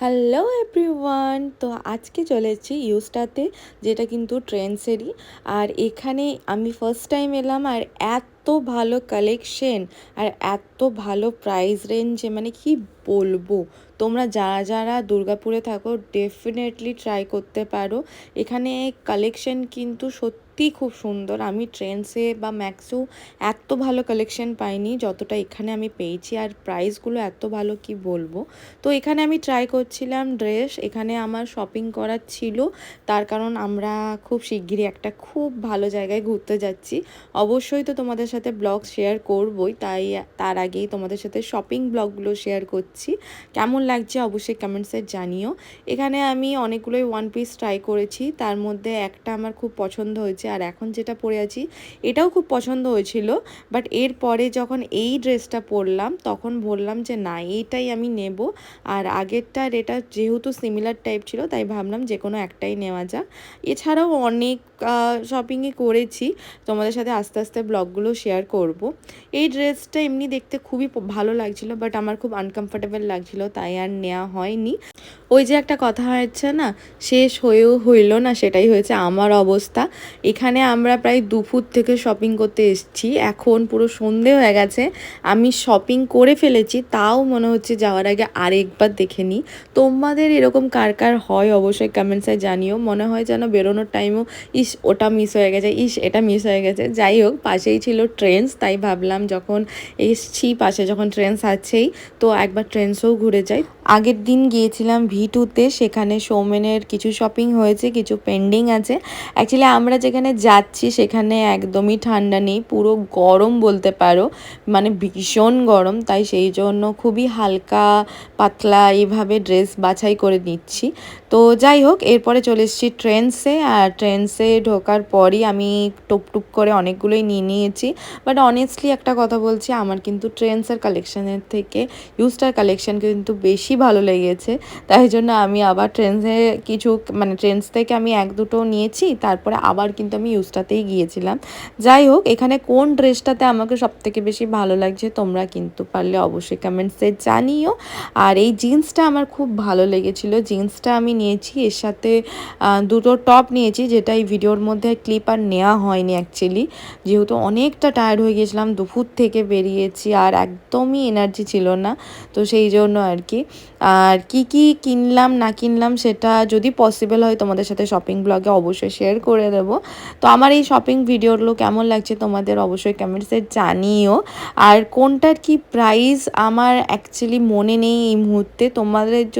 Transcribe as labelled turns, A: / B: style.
A: Hello everyone, তো আজকে চলে এসেছি ইউস্টাতে, যেটা কিন্তু ট্রেন্ডসেরই। আর এখানে আমি ফার্স্ট টাইম এলাম, আর এত ভালো কালেকশন আর এত ভালো প্রাইস রেঞ্জে, মানে কি বলবো। তোমরা যারা যারা দুর্গাপুরে থাকো ডেফিনেটলি ট্রাই করতে পারো। এখানে কালেকশন কিন্তু সত্যি খুব সুন্দর। আমি ট্রেন্ডসে বা ম্যাক্সেও এত ভালো কালেকশন পাইনি যতটা এখানে আমি পেয়েছি, আর প্রাইসগুলো এত ভালো কি বলবো। তো এখানে আমি ট্রাই করছিলাম ড্রেস। এখানে আমার শপিং করার ছিল, তার কারণ আমরা খুব শিগগিরই একটা খুব ভালো জায়গায় ঘুরতে যাচ্ছি। অবশ্যই তো তোমাদের সাথে ব্লগ শেয়ার করবই, তাই তার আগেই তোমাদের সাথে শপিং ব্লগগুলো শেয়ার করছি। কেমন লাগছে অবশ্যই কমেন্টসে জানিও। এখানে আমি অনেকগুলোই ওয়ান পিস ট্রাই করেছি, তার মধ্যে একটা আমার খুব পছন্দ হয়েছে, আর এখন যেটা পরে আছি এটাও খুব পছন্দ হয়েছিল। বাট এরপরে যখন এই ড্রেসটা পরলাম তখন বললাম যে না, এইটাই আমি নেব। আর আগেরটার এটা যেহেতু সিমিলার টাইপ ছিল, তাই ভাবলাম যে কোনো একটাই নেওয়া যাক। এছাড়াও অনেক শপিংই করেছি, তোমাদের সাথে আস্তে আস্তে ব্লগগুলো শেয়ার করব। এই ড্রেসটা এমনি দেখতে খুবই ভালো লাগছিল, বাট আমার খুব আনকমফোর্টেবল লাগছিল, তাই আর নেওয়া হয়নি। ওই যে একটা কথা হয়েছে না, শেষ হয়েও হইল না, সেটাই হয়েছে আমার অবস্থা। এখানে আমরা প্রায় দুপুর থেকে শপিং করতে এসেছি, এখন পুরো সন্ধে হয়ে গেছে। আমি শপিং করে ফেলেছি, তাও মনে হচ্ছে যাওয়ার আগে আরেকবার দেখে নিই। তোমাদের এরকম কার কার হয় অবশ্যই কমেন্টসে জানিও। মনে হয় যেন বেরোনোর টাইমও ইস ওটা মিস হয়ে গেছে, ইস এটা মিস হয়ে গেছে। যাই হোক, পাশেই ছিল ট্রেন্ডস, তাই ভাবলাম যখন এসছি পাশে যখন ট্রেন্ডস আছেই, তো একবার ট্রেন্ডসও ঘুরে যাই। আগের দিন গিয়েছিলাম ভি2তে, সেখানে সৌমেনের কিছু শপিং হয়েছে, কিছু পেন্ডিং আছে। অ্যাকচুয়ালি আমরা যেখানে যাচ্ছি সেখানে একদমই ঠান্ডা নেই, পুরো গরম বলতে পারো, মানে ভীষণ গরম। তাই সেই জন্য খুবই হালকা পাতলা এইভাবে ড্রেস বাছাই করে নিচ্ছি। তো যাই হোক, এরপরে চলে এসেছি ট্রেন্ডসে, আর ট্রেন্ডসে ঢোকার পরই আমি টুপ করে অনেকগুলোই নিয়ে নিয়েছি। বাট অনেস্টলি একটা কথা বলছি, আমার কিন্তু ট্রেন্ডসের কালেকশানের থেকে ইউস্টার কালেকশান কিন্তু বেশি ভালো লেগেছে। তাই জন্য আমি আবার ট্রেন্ডসে কিছু, মানে ট্রেন্ডস থেকে আমি এক দুটো নিয়েছি, তারপরে আবার কিন্তু আমি ইউস্টাতেই গিয়েছিলাম। যাই হোক, এখানে কোন ড্রেসটাতে আমাকে সবথেকে বেশি ভালো লাগছে তোমরা কিন্তু পারলে অবশ্যই কমেন্টসে জানিও। আর এই জিন্সটা আমার খুব ভালো লেগেছিলো, জিন্সটা আমি নিয়েছি, এর সাথে দুটো টপ নিয়েছি, যেটা এই ভিডিওর মধ্যে ক্লিপ আর নেওয়া হয়নি অ্যাকচুয়ালি, যেহেতু অনেকটা টায়ার্ড হয়ে গেছিলাম, দুপুর থেকে বেরিয়েছি আর একদমই এনার্জি ছিল না, তো সেই জন্য আর কি। আর কি কি কিনলাম না কিনলাম সেটা যদি পসিবল হয় তোমাদের সাথে শপিং ব্লগে অবশ্যই শেয়ার করে দেবো। তো আমার এই শপিং ভিডিওগুলো কেমন লাগছে তোমাদের অবশ্যই কমেন্টসে জানিও। আর কোনটার কি প্রাইস আমার অ্যাকচুয়ালি মনে নেই এই মুহূর্তে, তোমাদের